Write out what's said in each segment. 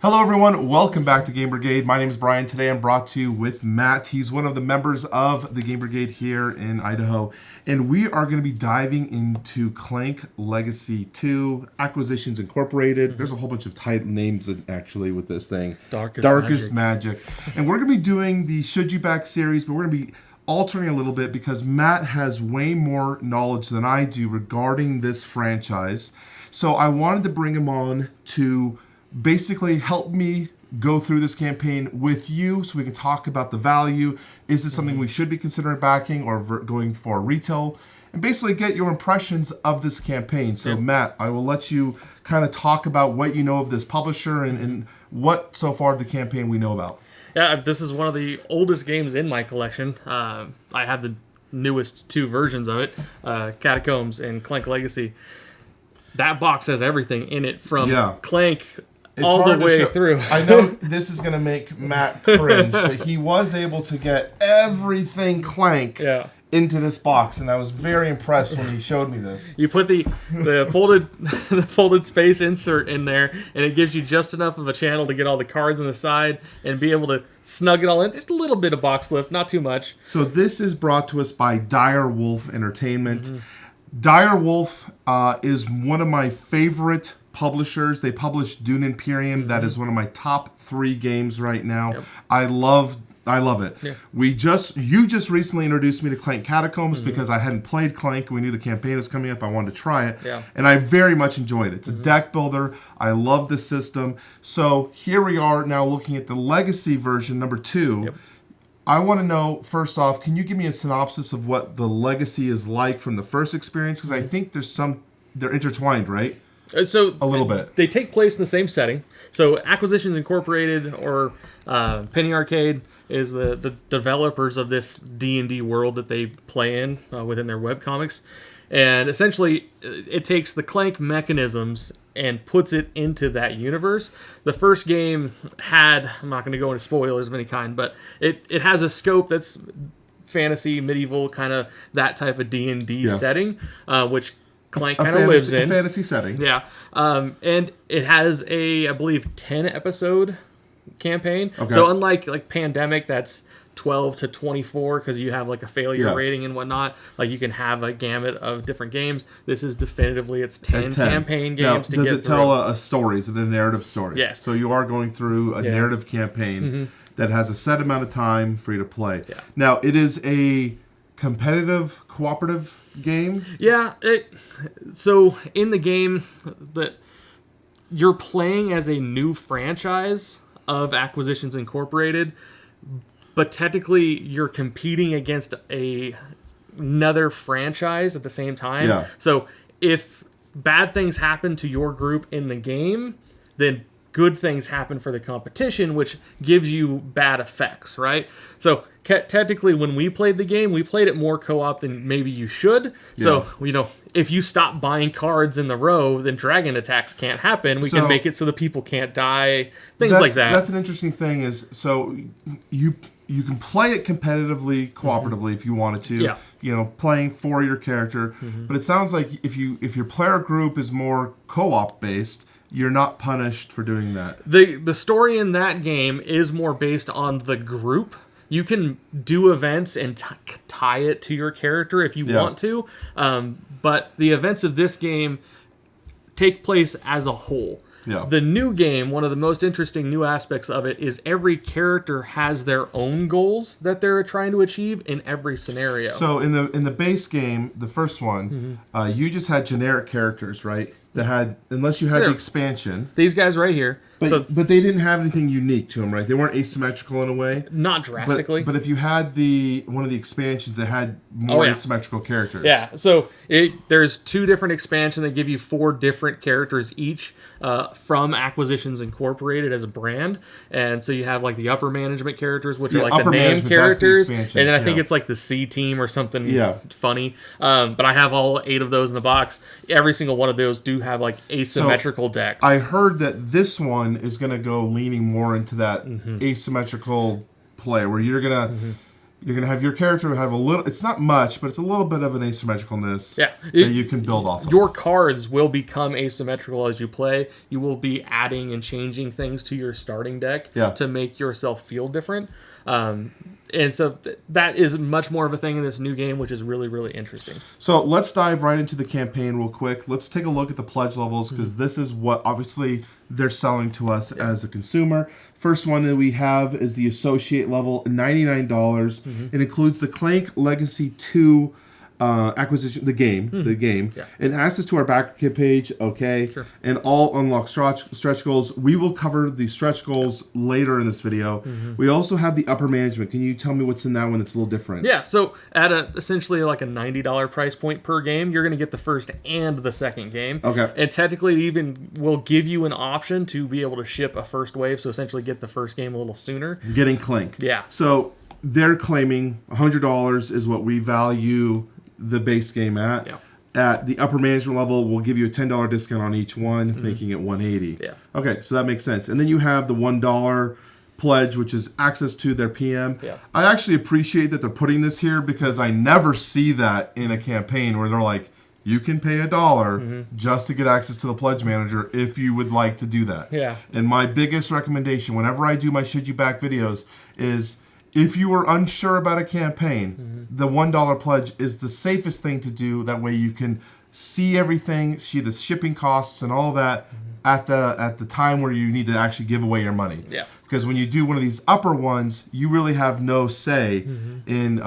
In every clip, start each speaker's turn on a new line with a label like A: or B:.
A: Hello everyone, welcome back to Game Brigade. My name is Brian. Today I'm brought to you with Matt. He's one of the members of the Game Brigade here in Idaho. And we are going to be diving into Clank Legacy 2, Acquisitions Incorporated. Mm-hmm. There's a whole bunch of tight names actually with this thing. Darkest Magic. And we're going to be doing the Should You Back series, but we're going to be altering a little bit because Matt has way more knowledge than I do regarding this franchise. So I wanted to bring him on to basically help me go through this campaign with you so we can talk about the value. Is this something we should be considering backing or going for retail? And basically get your impressions of this campaign. So Matt, I will let you kind of talk about what you know of this publisher and what so far of the campaign we know about.
B: Yeah, this is one of the oldest games in my collection. I have the newest two versions of it, Catacombs and Clank Legacy. That box has everything in it from Clank all the way through.
A: I know this is going to make Matt cringe, but he was able to get everything Clank into this box, and I was very impressed when he showed me this.
B: You put the folded space insert in there, and it gives you just enough of a channel to get all the cards on the side and be able to snug it all in. Just a little bit of box lift, not too much.
A: So this is brought to us by Dire Wolf Entertainment. Mm-hmm. Dire Wolf is one of my favorite publishers. They publish Dune Imperium. Mm-hmm. That is one of my top 3 games right now. Yep. I love it. Yeah. You just recently introduced me to Clank Catacombs because I hadn't played Clank. We knew the campaign was coming up. I wanted to try it. Yeah. And I very much enjoyed it. It's a deck builder. I love the system. So here we are now looking at the Legacy version, number 2. Yep. I want to know, first off, can you give me a synopsis of what the Legacy is like from the first experience? Because I think they're intertwined, right?
B: So
A: a little bit.
B: They take place in the same setting. So Acquisitions Incorporated or Penny Arcade is the developers of this D&D world that they play in within their webcomics. And essentially, it takes the Clank mechanisms and puts it into that universe. The first game I'm not going to go into spoilers of any kind, but it has a scope that's fantasy, medieval, kind of that type of D&D setting, which Clank kind of lives in.
A: A fantasy setting.
B: Yeah. And it has I believe, 10 episode campaign. Okay. So unlike like Pandemic, that's 12 to 24 because you have like a failure rating and whatnot. Like you can have a gamut of different games. This is definitively it's 10 campaign games to get through.
A: Does it tell a story? Is it a narrative story?
B: Yes.
A: So you are going through a narrative campaign that has a set amount of time for you to play. Yeah. Now, it is a competitive, cooperative game?
B: Yeah. So in the game, you're playing as a new franchise of Acquisitions Incorporated, but technically you're competing against another franchise at the same time. Yeah. So if bad things happen to your group in the game, then good things happen for the competition, which gives you bad effects, right? So technically, when we played the game, we played it more co-op than maybe you should. Yeah. So, if you stop buying cards in the row, then dragon attacks can't happen. We can make it so the people can't die, things like that.
A: That's an interesting thing so you can play it competitively, cooperatively if you wanted to. Yeah. Playing for your character. Mm-hmm. But it sounds like if your player group is more co-op based, you're not punished for doing that.
B: The story in that game is more based on the group. You can do events and tie it to your character if you want to. But the events of this game take place as a whole. Yeah. The new game, one of the most interesting new aspects of it is every character has their own goals that they're trying to achieve in every scenario.
A: So in the base game, the first one, you just had generic characters, right? That had, unless you had the expansion.
B: These guys right here.
A: But they didn't have anything unique to them, right? They weren't asymmetrical in a way.
B: Not drastically.
A: But if you had one of the expansions that had more asymmetrical characters.
B: Yeah, so there's 2 different expansions that give you 4 different characters each from Acquisitions Incorporated as a brand. And so you have like the upper management characters, which are like the name characters. And then I think it's like the C team or something funny. But I have all 8 of those in the box. Every single one of those do have like asymmetrical decks.
A: I heard that this one is going to go leaning more into that asymmetrical play where you're going to You're going to have your character have a little, it's not much, but it's a little bit of an asymmetricalness
B: Yeah.
A: that you can build off of.
B: Your cards will become asymmetrical as you play. You will be adding and changing things to your starting deck to make yourself feel different. And so that is much more of a thing in this new game, which is really, really interesting.
A: So let's dive right into the campaign real quick. Let's take a look at the pledge levels, because this is what obviously they're selling to us as a consumer. First one that we have is the associate level, $99. It includes the Clank Legacy 2 acquisition, the game, and access to our back page, and all unlocked stretch goals. We will cover the stretch goals later in this video. We also have the upper management. Can you tell me what's in that one that's a little different?
B: Yeah, so at essentially like a $90 price point per game, you're going to get the first and the second game.
A: Okay.
B: And technically it even will give you an option to be able to ship a first wave, so essentially get the first game a little sooner.
A: Getting Clank.
B: Yeah.
A: So they're claiming $100 is what we value the base game at.
B: Yeah.
A: At the upper management level, we'll give you a $10 discount on each one, making it $180.
B: Yeah.
A: Okay, so that makes sense. And then you have the $1 pledge, which is access to their PM.
B: Yeah.
A: I actually appreciate that they're putting this here, because I never see that in a campaign where they're like, you can pay $1 just to get access to the pledge manager if you would like to do that.
B: Yeah.
A: And my biggest recommendation whenever I do my Should You Back videos is, if you are unsure about a campaign, the $1 pledge is the safest thing to do. That way you can see everything, see the shipping costs and all that at the time where you need to actually give away your money.
B: Yeah.
A: Because when you do one of these upper ones, you really have no say in,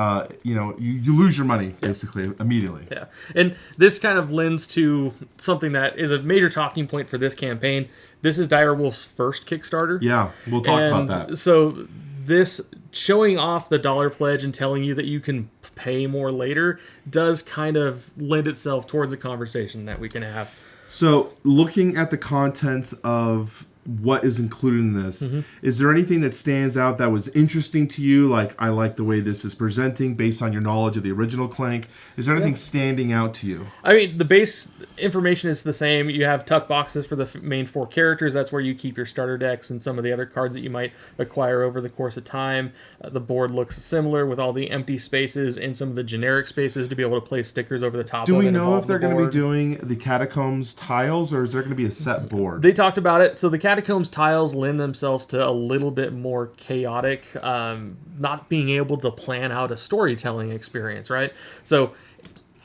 A: you lose your money basically immediately.
B: Yeah. And this kind of lends to something that is a major talking point for this campaign. This is Direwolf's first Kickstarter.
A: Yeah, we'll talk about that.
B: So this showing off the dollar pledge and telling you that you can pay more later does kind of lend itself towards a conversation that we can have.
A: So looking at the contents of what is included in this, is there anything that stands out that was interesting to you? Like, I like the way this is presenting based on your knowledge of the original Clank. Is there anything standing out to you?
B: I mean, the base information is the same. You have tuck boxes for the main 4 characters. That's where you keep your starter decks and some of the other cards that you might acquire over the course of time. The board looks similar with all the empty spaces and some of the generic spaces to be able to place stickers over the top.
A: Do
B: of
A: we
B: it and
A: know
B: involve
A: if they're
B: the
A: going to be
B: board.
A: doing the Catacombs tiles, or is there going to be a set board?
B: They talked about it. So the Catacombs tiles lend themselves to a little bit more chaotic, not being able to plan out a storytelling experience, right? So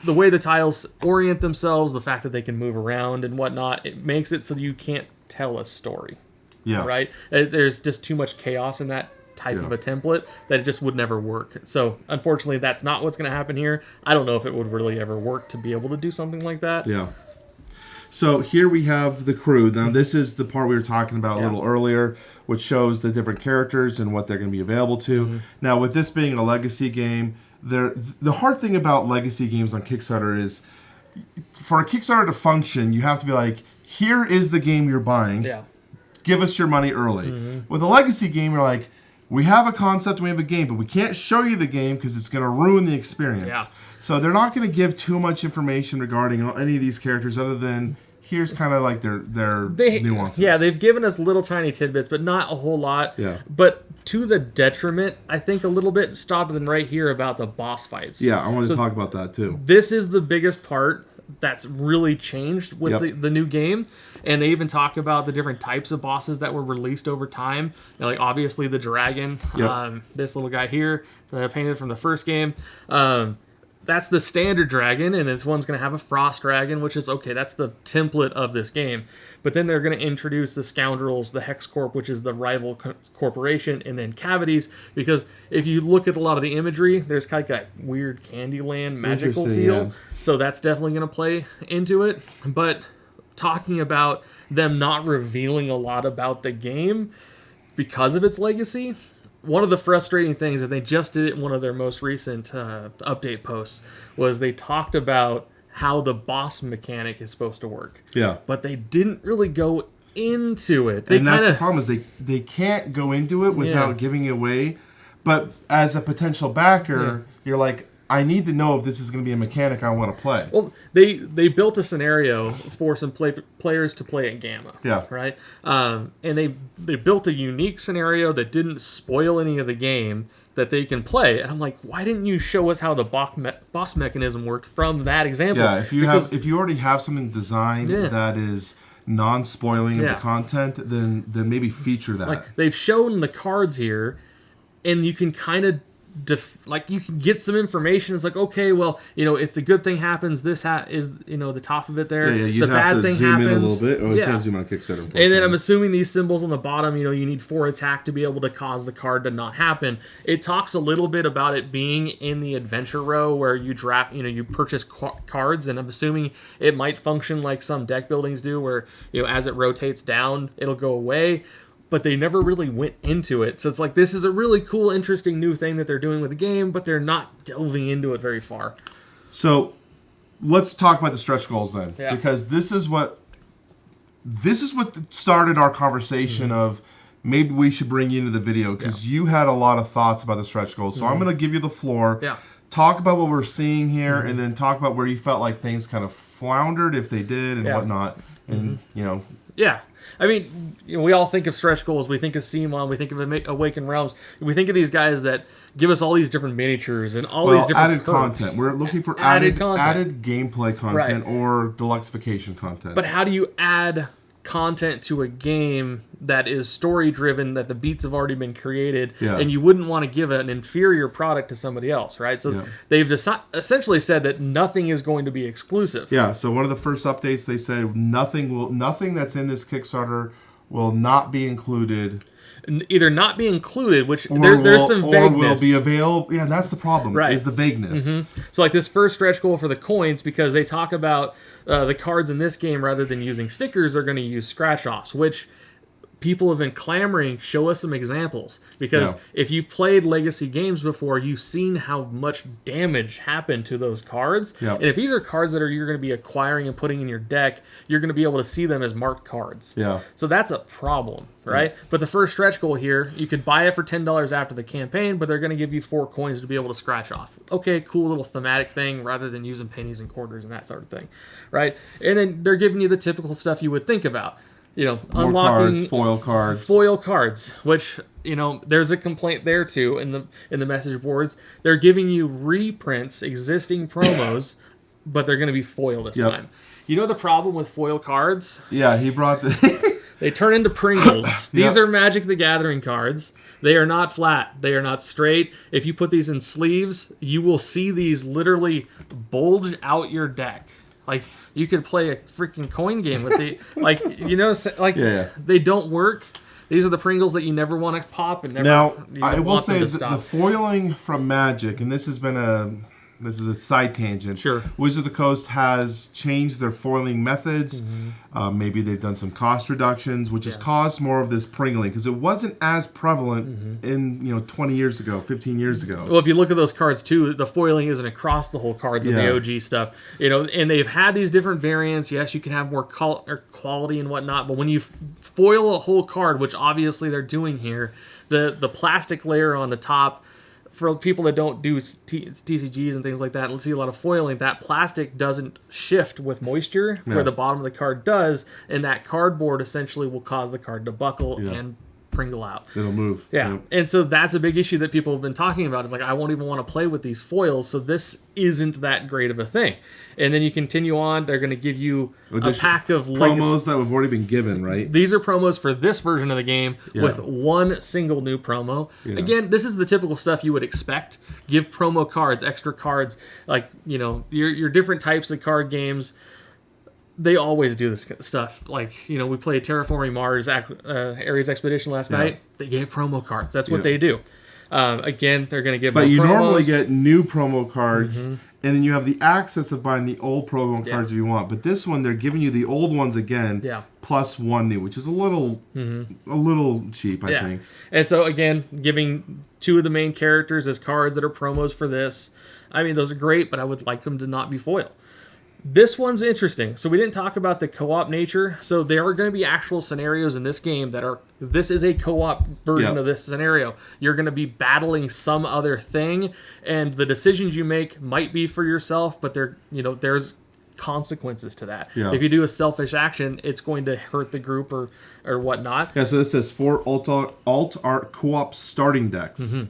B: the way the tiles orient themselves, the fact that they can move around and whatnot, it makes it so you can't tell a story.
A: Yeah.
B: Right? There's just too much chaos in that type of a template that it just would never work. So unfortunately, that's not what's going to happen here. I don't know if it would really ever work to be able to do something like that.
A: Yeah. So here we have the crew. Now this is the part we were talking about a little earlier, which shows the different characters and what they're going to be available to. Now with this being a legacy game, the hard thing about legacy games on Kickstarter is, for a Kickstarter to function, you have to be like, here is the game you're buying.
B: Yeah.
A: Give us your money early. With a legacy game, you're like, we have a concept and we have a game, but we can't show you the game because it's going to ruin the experience.
B: Yeah.
A: So they're not going to give too much information regarding any of these characters, other than here's kind of like their nuances.
B: Yeah, they've given us little tiny tidbits, but not a whole lot.
A: Yeah.
B: But to the detriment, I think, a little bit, stopping right here about the boss fights.
A: Yeah, I wanted to talk about that too.
B: This is the biggest part that's really changed with the new game. And they even talk about the different types of bosses that were released over time. You know, like obviously the dragon, this little guy here that I painted from the first game. That's the standard dragon, and this one's going to have a frost dragon, which is, okay, that's the template of this game. But then they're going to introduce the scoundrels, the Hex Corp, which is the rival corporation, and then cavities, because if you look at a lot of the imagery, there's kind of that weird Candyland magical feel.
A: Yeah.
B: So that's definitely going to play into it. But talking about them not revealing a lot about the game because of its legacy, one of the frustrating things that they just did it in one of their most recent update posts was they talked about how the boss mechanic is supposed to work.
A: Yeah.
B: But they didn't really go into it.
A: And that's the problem, is they can't go into it without giving it away. But as a potential backer, you're like, I need to know if this is going to be a mechanic I want to play.
B: Well, they built a scenario for some players to play at Gamma.
A: Yeah.
B: Right? And they built a unique scenario that didn't spoil any of the game, that they can play. And I'm like, why didn't you show us how the boss mechanism worked from that example?
A: Yeah, if you already have something designed that is non-spoiling of the content, then maybe feature that.
B: Like, they've shown the cards here, and you can kind of you can get some information. It's like, okay, well, if the good thing happens, this is the top of it there.
A: Yeah, you'd
B: the
A: have
B: bad
A: to
B: thing
A: zoom
B: happens.
A: in a little bit. Oh, you can't zoom on Kickstarter.
B: And then I'm assuming these symbols on the bottom, you need 4 attack to be able to cause the card to not happen. It talks a little bit about it being in the adventure row where you draft, you purchase cards, and I'm assuming it might function like some deck buildings do, where as it rotates down, it'll go away. But they never really went into it. So it's like, this is a really cool, interesting new thing that they're doing with the game, but they're not delving into it very far.
A: So let's talk about the stretch goals then.
B: Yeah.
A: Because this is what started our conversation of maybe we should bring you into the video, because you had a lot of thoughts about the stretch goals. So I'm going to give you the floor.
B: Yeah.
A: Talk about what we're seeing here, and then talk about where you felt like things kind of floundered, if they did, and whatnot. And,
B: Yeah. I mean, we all think of stretch goals. We think of Simon. We think of Awakened Realms. We think of these guys that give us all these different miniatures and all these different
A: added
B: perks.
A: content. We're looking for added
B: content.
A: gameplay content or deluxification content.
B: But how do you add content to a game that is story driven, that the beats have already been created, and you wouldn't want to give an inferior product to somebody else, right? So they've essentially said that nothing is going to be exclusive.
A: Yeah, so one of the first updates, they said nothing that's in this Kickstarter will not be included.
B: Either not be included, which there's some vagueness.
A: Or will be available. Yeah, that's the problem, is the vagueness.
B: So like this first stretch goal for the coins, because they talk about the cards in this game, rather than using stickers, they're going to use scratch-offs, which people have been clamoring, show us some examples. Because if you've played Legacy games before, you've seen how much damage happened to those cards. And if these are cards that you're going to be acquiring and putting in your deck, you're going to be able to see them as marked cards. So that's a problem, right? But the first stretch goal here, you could buy it for $10 after the campaign, but they're going to give you 4 coins to be able to scratch off. Okay, cool little thematic thing, rather than using pennies and quarters and that sort of thing, right? And then they're giving you the typical stuff you would think about. Unlocking
A: cards,
B: foil cards, which there's a complaint there too in the message boards. They're giving you reprints, existing promos, but they're going to be foil this time. The problem with foil cards?
A: Yeah, he brought the.
B: They turn into Pringles. These are Magic the Gathering cards. They are not flat. They are not straight. If you put these in sleeves, you will see these literally bulge out your deck. Like, you could play a freaking coin game with the, they don't work. These are the Pringles that you never want to pop and never.
A: Now, I will say the foiling from Magic, and this is a side tangent.
B: Sure.
A: Wizard of the Coast has changed their foiling methods. Maybe they've done some cost reductions, which has caused more of this pringling, because it wasn't as prevalent in 20 years ago, 15 years ago.
B: Well, if you look at those cards too, the foiling isn't across the whole cards of the OG stuff. And they've had these different variants. Yes, you can have more quality and whatnot, but when you foil a whole card, which obviously they're doing here, the plastic layer on the top, for people that don't do TCGs and things like that, let's see a lot of foiling, that plastic doesn't shift with moisture where the bottom of the card does, and that cardboard essentially will cause the card to buckle and pringle out.
A: It'll move.
B: Yeah. And so that's a big issue that people have been talking about. It's like, I won't even want to play with these foils, so this isn't that great of a thing. And then you continue on, they're going to give you a pack of
A: promos that have already been given, right?
B: These are promos for this version of the game with one single new promo. Again, this is the typical stuff you would expect. Give promo cards, extra cards, like, your different types of card games. They always do this stuff. Like, we played Terraforming Mars Ares Expedition last night. They gave promo cards. That's what they do. Again, they're going to give.
A: But you normally get new promo cards, and then you have the access of buying the old promo cards if you want. But this one, they're giving you the old ones again, plus one new, which is a little cheap, I think.
B: And so again, giving 2 of the main characters as cards that are promos for this. I mean, those are great, but I would like them to not be foil. This one's interesting. So we didn't talk about the co-op nature. So there are going to be actual scenarios in this game this is a co-op version of this scenario. You're going to be battling some other thing, and the decisions you make might be for yourself, but there's consequences to that. If you do a selfish action, it's going to hurt the group or whatnot.
A: Yeah, so this says 4 alt art co-op starting decks.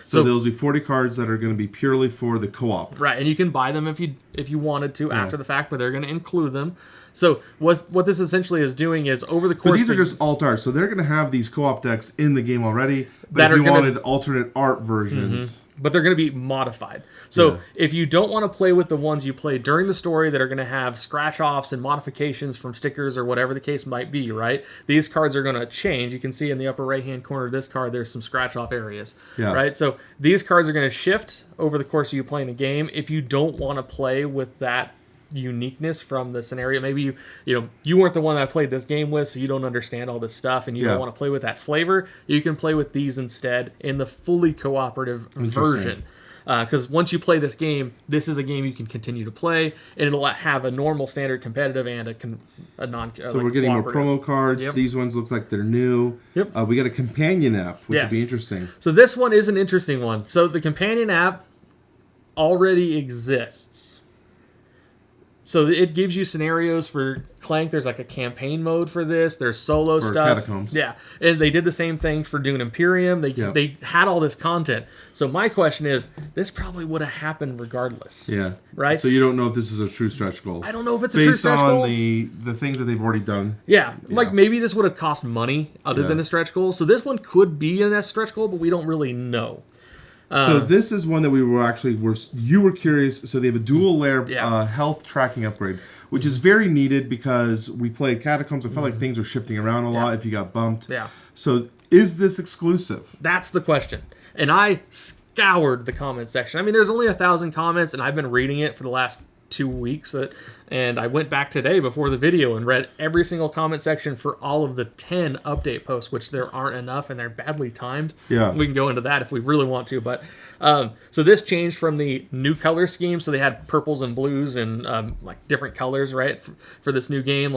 A: So there'll be 40 cards that are going to be purely for the co-op.
B: Right, and you can buy them if you wanted to after the fact, but they're going to include them. So what this essentially is doing is over the course.
A: But these are just alt art, so they're going to have these co-op decks in the game already. But if you wanted alternate art versions,
B: but they're going to be modified. So if you don't want to play with the ones you played during the story that are going to have scratch offs and modifications from stickers or whatever the case might be, right? These cards are going to change. You can see in the upper right hand corner of this card, there's some scratch off areas, right? So these cards are going to shift over the course of you playing the game. If you don't want to play with that uniqueness from the scenario, maybe you weren't the one that I played this game with, so you don't understand all this stuff and you don't want to play with that flavor, you can play with these instead in the fully cooperative version. Because once you play this game, this is a game you can continue to play, and it'll have a normal, standard, competitive, and a non.
A: So we're getting more promo cards. Yep. These ones looks like they're new.
B: Yep.
A: We got a companion app, which would be interesting.
B: So this one is an interesting one. So the companion app already exists. So it gives you scenarios for Clank. There's like a campaign mode for this. There's solo stuff.
A: Catacombs.
B: Yeah. And they did the same thing for Dune Imperium. They had all this content. So my question is, this probably would have happened regardless.
A: Yeah.
B: Right?
A: So you don't know if this is a true stretch goal.
B: I don't know if it's a true stretch goal.
A: Based on the things that they've already done.
B: Yeah. Like maybe this would have cost money other than a stretch goal. So this one could be a stretch goal, but we don't really know.
A: So this is one that you were curious. So they have a dual layer health tracking upgrade, which is very needed because we played Catacombs. I felt like things were shifting around a lot if you got bumped.
B: Yeah.
A: So is this exclusive?
B: That's the question. And I scoured the comment section. I mean, there's only 1,000 comments, and I've been reading it for the last 2 weeks. And I went back today before the video and read every single comment section for all of the 10 update posts, which there aren't enough, and they're badly timed.
A: Yeah.
B: We can go into that if we really want to. But so this changed from the new color scheme. So they had purples and blues and like different colors, right, for this new game.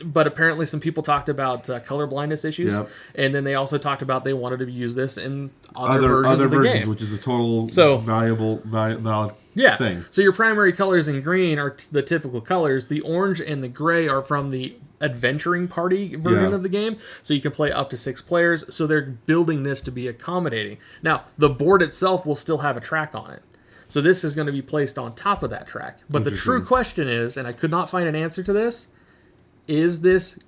B: But apparently some people talked about color blindness issues. Yep. And then they also talked about they wanted to use this in other versions of the game.
A: Which is a total valid thing.
B: So your primary colors in green are the typical colors. The orange and the gray are from the adventuring party version of the game. So you can play up to 6 players. So they're building this to be accommodating. Now, the board itself will still have a track on it. So this is going to be placed on top of that track. But the true question is, and I could not find an answer to this, is this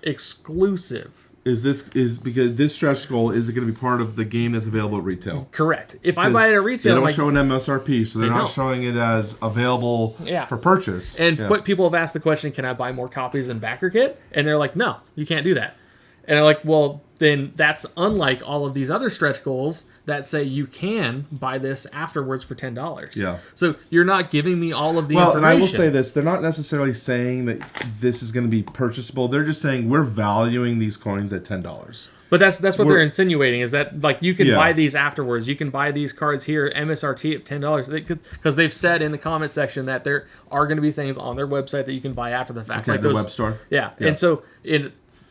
B: exclusive?
A: Is because this stretch goal is going to be part of the game that's available at retail?
B: Correct. If I buy it at retail,
A: they don't show an MSRP, so they're not showing it as available for purchase.
B: And people have asked the question, "Can I buy more copies in backer kit?" And they're like, "No, you can't do that." And they're like, "Well, then that's unlike all of these other stretch goals that say you can buy this afterwards for $10."
A: Yeah.
B: So you're not giving me all of the information.
A: And I will say this: they're not necessarily saying that this is going to be purchasable. They're just saying we're valuing these coins at $10.
B: But that's what they're insinuating, is that like you can buy these afterwards. You can buy these cards here, MSRT at $10. Because they've said in the comment section that there are going to be things on their website that you can buy after the fact.
A: Okay,
B: like
A: the web store.
B: Yeah. And so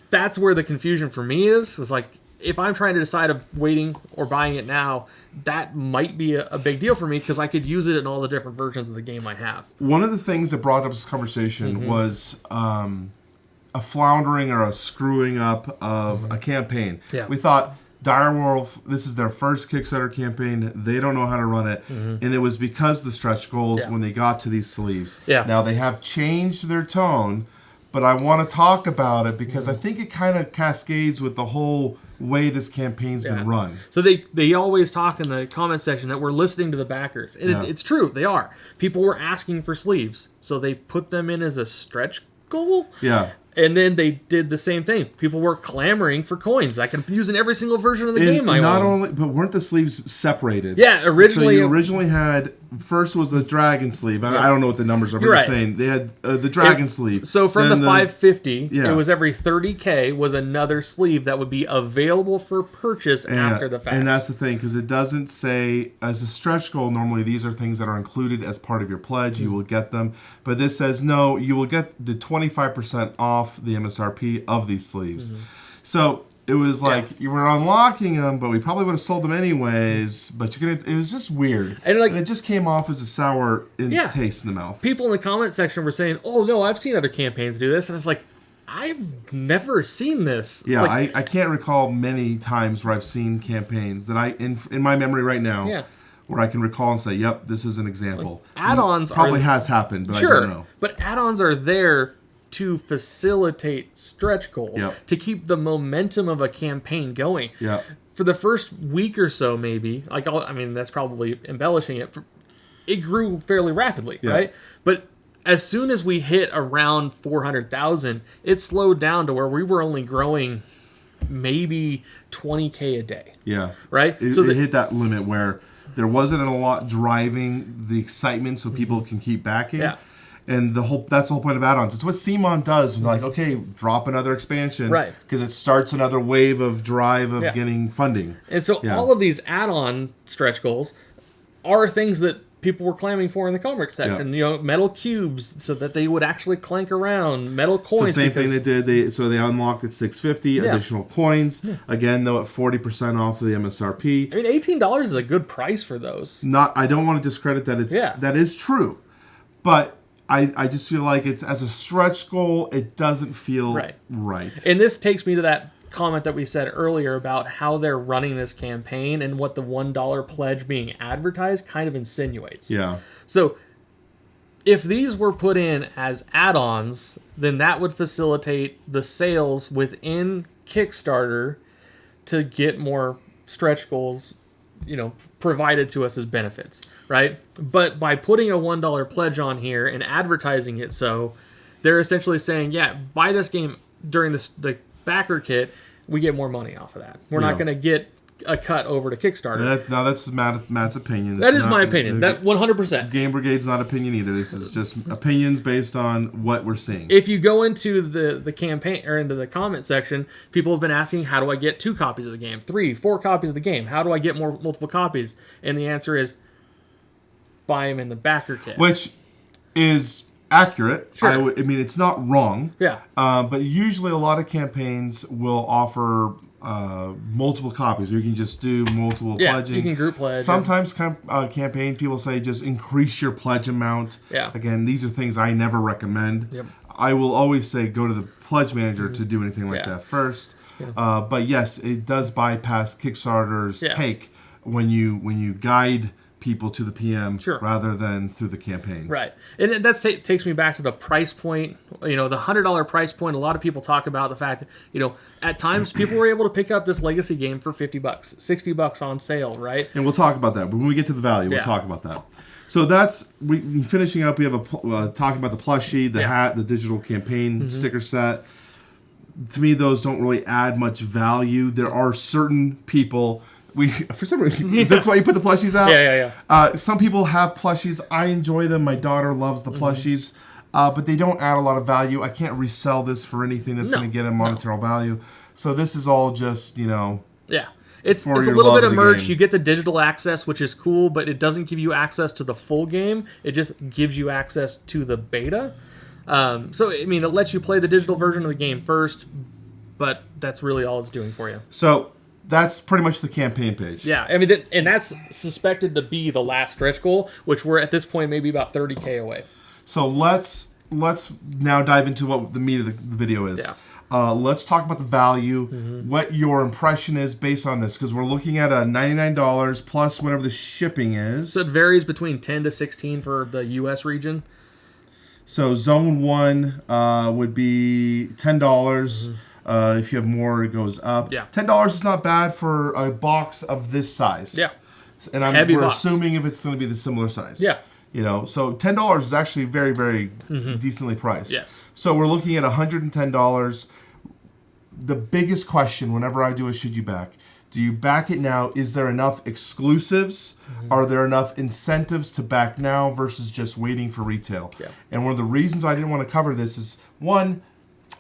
B: that's where the confusion for me is like, if I'm trying to decide of waiting or buying it now, that might be a big deal for me because I could use it in all the different versions of the game I have.
A: One of the things that brought up this conversation was a floundering or a screwing up of a campaign.
B: Yeah.
A: We thought Direwolf, this is their first Kickstarter campaign. They don't know how to run it. And it was because the stretch goals when they got to these sleeves.
B: Yeah.
A: Now they have changed their tone, but I want to talk about it because I think it kind of cascades with the whole way this campaign's been run.
B: So they always talk in the comment section that we're listening to the backers. And it's true, they are. People were asking for sleeves, so they put them in as a stretch goal.
A: Yeah.
B: And then they did the same thing. People were clamoring for coins. I can use in every single version of the game I own.
A: But weren't the sleeves separated?
B: Yeah, originally.
A: So you originally had, first was the dragon sleeve. I don't know what the numbers are, but you're saying they had the dragon sleeve.
B: So from the 550, it was every 30K was another sleeve that would be available for purchase after the fact.
A: And that's the thing, because it doesn't say, as a stretch goal, normally these are things that are included as part of your pledge. You will get them. But this says, no, you will get the 25% off the MSRP of these sleeves. So it was like you were unlocking them, but we probably would have sold them anyways. But you're gonna. It was just weird, and it just came off as a sour taste in the mouth.
B: People in the comment section were saying, "Oh no, I've seen other campaigns do this," and I was like, I've never seen this.
A: Yeah,
B: Like,
A: I can't recall many times where I've seen campaigns that in my memory right now
B: Yeah.
A: where I can recall and say, yep, this is an example.
B: add-ons
A: probably
B: are,
A: has happened, but I
B: sure,
A: don't know.
B: but add-ons are there to facilitate stretch goals,
A: Yep.
B: to keep the momentum of a campaign going.
A: Yeah.
B: For the first week or so, maybe, like, I mean, that's probably embellishing it. It grew fairly rapidly,
A: Yeah.
B: right? But as soon as we hit around 400,000, it slowed down to where we were only growing maybe 20K a day,
A: Yeah.
B: right?
A: It hit that limit where there wasn't a lot driving the excitement so people can keep backing.
B: Yeah.
A: And that's the whole point of add-ons. It's what CMON does. Like, okay, drop another expansion.
B: Right.
A: Because it starts another wave of drive of
B: Yeah.
A: getting funding.
B: And so
A: Yeah.
B: all of these add-on stretch goals are things that people were clamming for in the comic section.
A: Yeah.
B: You know, metal cubes so that they would actually clank around, metal
A: So
B: coins.
A: same thing they did. They unlocked at $650 additional coins. Again, though, at 40% off of the MSRP.
B: I mean, $18 is a good price for those.
A: I don't want to discredit that that is true, but I just feel like it's as a stretch goal, it doesn't feel right.
B: And this takes me to that comment that we said earlier about how they're running this campaign and what the $1 pledge being advertised kind of insinuates.
A: Yeah.
B: So if these were put in as add-ons, then that would facilitate the sales within Kickstarter to get more stretch goals, you know, provided to us as benefits, right? But by putting a $1 pledge on here and advertising it so, they're essentially saying, yeah, buy this game during the backer kit, we get more money off of that. We're not going to get a cut over to Kickstarter.
A: That's Matt's opinion.
B: That is my opinion. That 100%.
A: Game Brigade's not opinion either. This is just opinions based on what we're seeing.
B: If you go into the campaign or into the comment section, people have been asking, how do I get 2 copies of the game, 3, 4 copies of the game? How do I get multiple copies? And the answer is, buy them in the backer kit.
A: Which is accurate.
B: Sure.
A: I mean, it's not wrong.
B: Yeah.
A: But usually a lot of campaigns will offer multiple copies, or you can just do multiple pledging.
B: You can group pledge.
A: Sometimes campaign people say just increase your pledge amount.
B: Yeah.
A: Again, these are things I never recommend.
B: Yep.
A: I will always say go to the pledge manager to do anything like that first. Yeah. But yes, it does bypass Kickstarter's take when you guide people to the PM rather than through the campaign.
B: Right. And that takes me back to the price point. You know, the $100 price point, a lot of people talk about the fact that, you know, at times people were able to pick up this legacy game for $50, $60 on sale, right?
A: And we'll talk about that. But when we get to the value, we'll talk about that. So that's, finishing up, we have talking about the plushie, the hat, the digital campaign sticker set. To me, those don't really add much value. There are certain people... for some reason, that's why you put the plushies out.
B: Yeah.
A: Some people have plushies. I enjoy them. My daughter loves the plushies, but they don't add a lot of value. I can't resell this for anything that's going to get a monetary value. So this is all just, you know.
B: Yeah. It's a
A: your
B: little
A: love
B: bit
A: of
B: of
A: the
B: merch.
A: game.
B: You get the digital access, which is cool, but it doesn't give you access to the full game. It just gives you access to the beta. So, I mean, it lets you play the digital version of the game first, but that's really all it's doing for you.
A: So that's pretty much the campaign page.
B: Yeah, I mean, and that's suspected to be the last stretch goal, which we're at this point maybe about 30K away.
A: So let's now dive into what the meat of the video is.
B: Yeah.
A: Let's talk about the value, what your impression is based on this, because we're looking at a $99 plus whatever the shipping is.
B: So it varies between 10 to 16 for the U.S. region.
A: So Zone 1 would be $10. If you have more, it goes up.
B: Yeah.
A: $10 is not bad for a box of this size.
B: Yeah.
A: And we're assuming if it's going to be the similar size.
B: Yeah.
A: You know, so $10 is actually very, very decently priced.
B: Yes.
A: So we're looking at $110. The biggest question whenever I do a should you back, do you back it now? Is there enough exclusives? Are there enough incentives to back now versus just waiting for retail?
B: Yeah.
A: And one of the reasons I didn't want to cover this is, one,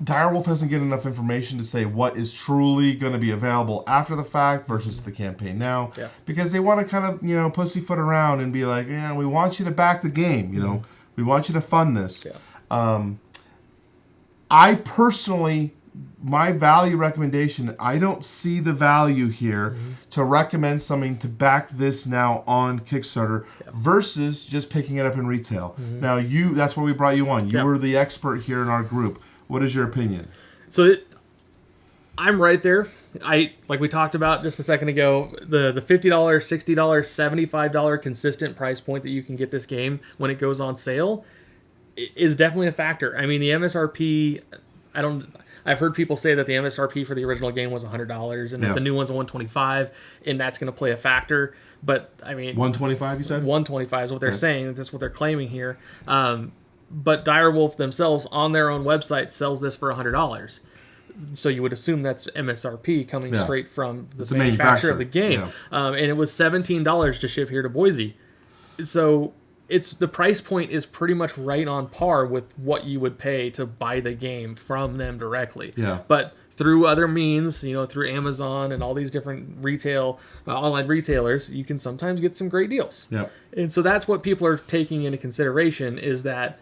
A: Direwolf doesn't get enough information to say what is truly going to be available after the fact versus the campaign now.
B: Yeah.
A: Because they want to kind of, you know, pussyfoot around and be like, yeah, we want you to back the game, you know. We want you to fund this.
B: Yeah.
A: I personally, my value recommendation, I don't see the value here to recommend something to back this now on Kickstarter versus just picking it up in retail. Now, that's why we brought you on. You were the expert here in our group. What is your opinion?
B: So I'm right there. Like we talked about just a second ago, the $50, $60, $75 consistent price point that you can get this game when it goes on sale is definitely a factor. I mean, the MSRP, I've heard people say that the MSRP for the original game was $100 and that the new one's $125, and that's going to play a factor. But I mean,
A: $125, you said?
B: $125 is what they're saying. That's what they're claiming here. But Direwolf themselves on their own website sells this for $100. So you would assume that's MSRP coming straight from the manufacturer of the game. Yeah. And it was $17 to ship here to Boise. So the price point is pretty much right on par with what you would pay to buy the game from them directly.
A: Yeah.
B: But through other means, through Amazon and all these different online retailers, you can sometimes get some great deals.
A: Yeah.
B: And so that's what people are taking into consideration is that,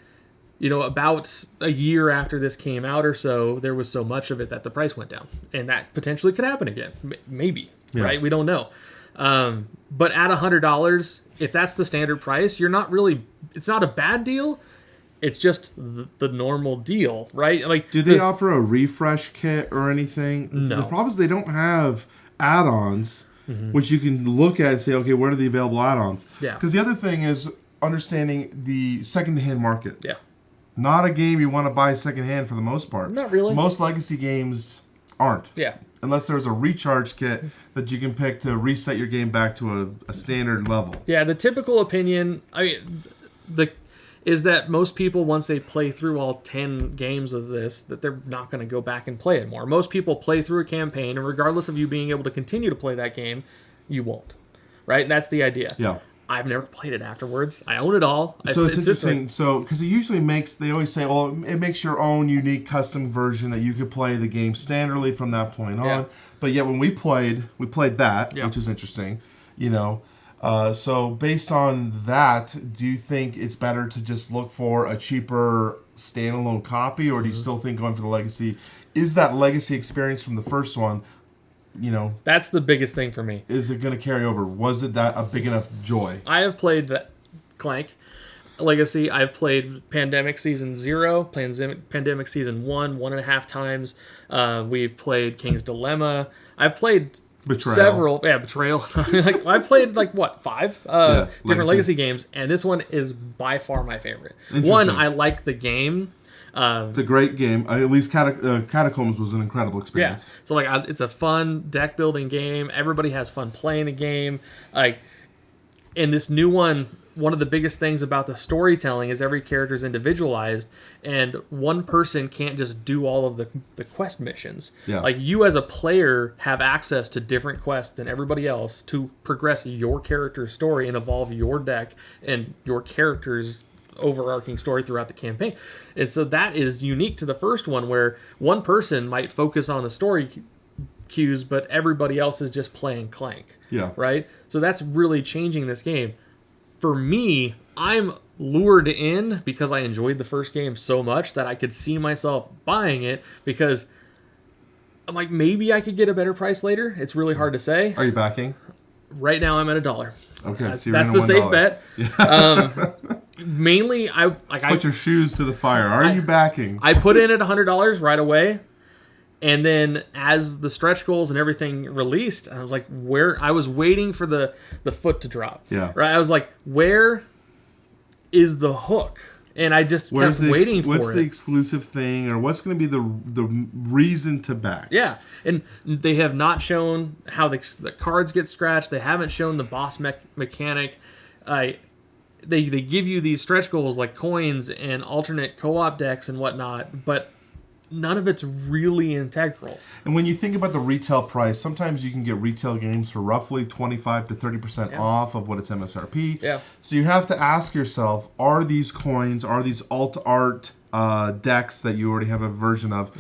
B: about a year after this came out or so, there was so much of it that the price went down. And that potentially could happen again. Maybe, right? We don't know. But at $100, if that's the standard price, it's not a bad deal. It's just the normal deal, right? Like,
A: do they offer a refresh kit or anything?
B: No.
A: The problem is they don't have add-ons, which you can look at and say, okay, where are the available add-ons?
B: Yeah.
A: Because the other thing is understanding the second-hand market.
B: Yeah.
A: Not a game you want to buy second-hand for the most part.
B: Not really.
A: Most legacy games aren't.
B: Yeah.
A: Unless there's a recharge kit that you can pick to reset your game back to a standard level.
B: Yeah, the typical opinion is that most people, once they play through all 10 games of this, that they're not going to go back and play it more. Most people play through a campaign, and regardless of you being able to continue to play that game, you won't. Right? That's the idea.
A: Yeah.
B: I've never played it afterwards. I own it all.
A: So it's interesting. So, because it usually they always say, it makes your own unique custom version that you could play the game standardly from that point on.
B: Yeah.
A: But yet when we played that, which is interesting, so based on that, do you think it's better to just look for a cheaper standalone copy, or do you still think going for the legacy? Is that legacy experience from the first one,
B: that's the biggest thing for me.
A: Is it going to carry over? Was it that a big enough joy?
B: I have played Clank Legacy. I've played Pandemic Season 0, Pandemic Season 1.5 times. We've played King's Dilemma. I've played
A: Betrayal.
B: Betrayal. I've played 5 different Legacy games, and this one is by far my favorite. One, I like the game.
A: It's a great game. At least Catacombs was an incredible experience.
B: Yeah. So it's a fun deck building game. Everybody has fun playing the game. In this new one of the biggest things about the storytelling is every character is individualized, and one person can't just do all of the quest missions.
A: Yeah.
B: You as a player have access to different quests than everybody else to progress your character's story and evolve your deck and your character's overarching story throughout the campaign. And so that is unique to the first one, where one person might focus on the story cues, but everybody else is just playing Clank.
A: Yeah.
B: Right? So that's really changing this game. For me, I'm lured in because I enjoyed the first game so much that I could see myself buying it, because I'm like, maybe I could get a better price later. It's really hard to say.
A: Are you backing?
B: Right now I'm at $1.
A: Okay, so
B: that's the safe bet.
A: Yeah.
B: Mainly,
A: put your shoes to the fire. Are you backing?
B: I put in at $100 right away, and then as the stretch goals and everything released, I was like, I was waiting for the foot to drop.
A: Yeah.
B: Right. I was like, where is the hook? And I just kept waiting for it.
A: What's the exclusive thing, or what's going to be the reason to back?
B: Yeah, and they have not shown how the cards get scratched. They haven't shown the boss mechanic. They give you these stretch goals like coins and alternate co-op decks and whatnot, but none of it's really integral.
A: And when you think about the retail price, sometimes you can get retail games for roughly 25 to 30% off of what its MSRP.
B: Yeah.
A: So you have to ask yourself, are these coins, are these alt art decks that you already have a version of,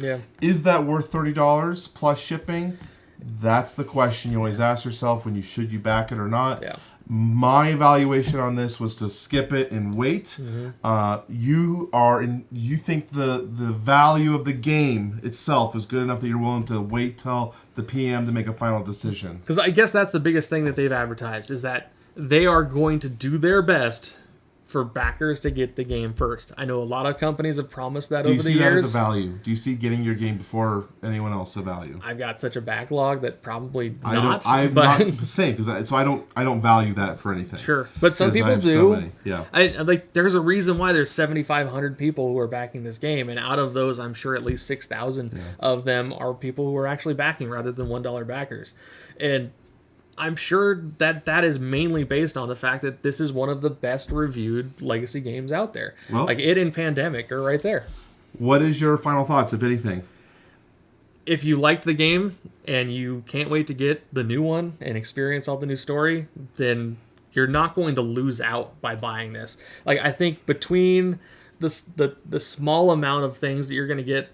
A: is that worth $30 plus shipping? That's the question you always ask yourself when should you back it or not.
B: Yeah.
A: My evaluation on this was to skip it and wait.
B: Mm-hmm.
A: You think the value of the game itself is good enough that you're willing to wait till the PM to make a final decision.
B: Because I guess that's the biggest thing that they've advertised, is that they are going to do their best for backers to get the game first. I know a lot of companies have promised that
A: Do you
B: over the
A: see that
B: years.
A: as a value? Do you see getting your game before anyone else a value?
B: I've got such a backlog that probably
A: I
B: not.
A: don't. I'm
B: but
A: not same because I don't value that for anything.
B: sure, but some
A: 'Cause I
B: people
A: have so
B: do.
A: many. Yeah.
B: I like. There's a reason why there's 7,500 people who are backing this game, and out of those, I'm sure at least 6,000 of them are people who are actually backing rather than $1 backers, and I'm sure that that is mainly based on the fact that this is one of the best reviewed legacy games out there.
A: Well,
B: Like it and Pandemic are right there.
A: What is your final thoughts, if anything?
B: If you liked the game and you can't wait to get the new one and experience all the new story, then you're not going to lose out by buying this. Like I think between the small amount of things that you're going to get,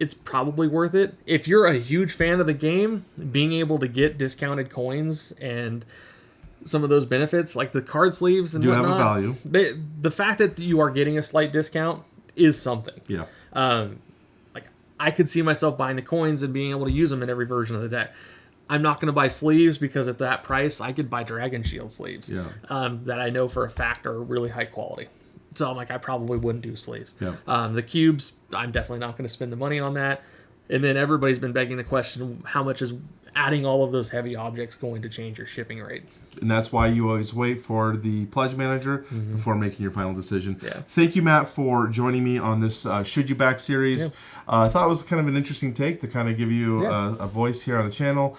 B: it's probably worth it. If you're a huge fan of the game, being able to get discounted coins and some of those benefits, like the card sleeves and
A: Do have a
B: whatnot,
A: value.
B: the fact that you are getting a slight discount is something.
A: Yeah.
B: Like I could see myself buying the coins and being able to use them in every version of the deck. I'm not going to buy sleeves because at that price, I could buy Dragon Shield sleeves that I know for a fact are really high quality. So I'm like, I probably wouldn't do sleeves.
A: Yeah.
B: The cubes, I'm definitely not going to spend the money on that. And then everybody's been begging the question, how much is adding all of those heavy objects going to change your shipping rate?
A: And that's why you always wait for the pledge manager before making your final decision.
B: Yeah.
A: Thank you, Matt, for joining me on this Should You Back series.
B: Yeah.
A: I thought it was kind of an interesting take to kind of give you a voice here on the channel.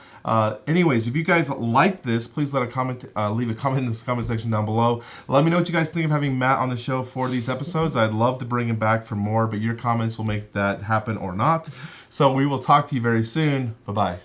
A: Anyways, if you guys like this, please leave a comment in the comment section down below. Let me know what you guys think of having Matt on the show for these episodes. I'd love to bring him back for more, but your comments will make that happen or not. So we will talk to you very soon. Bye-bye.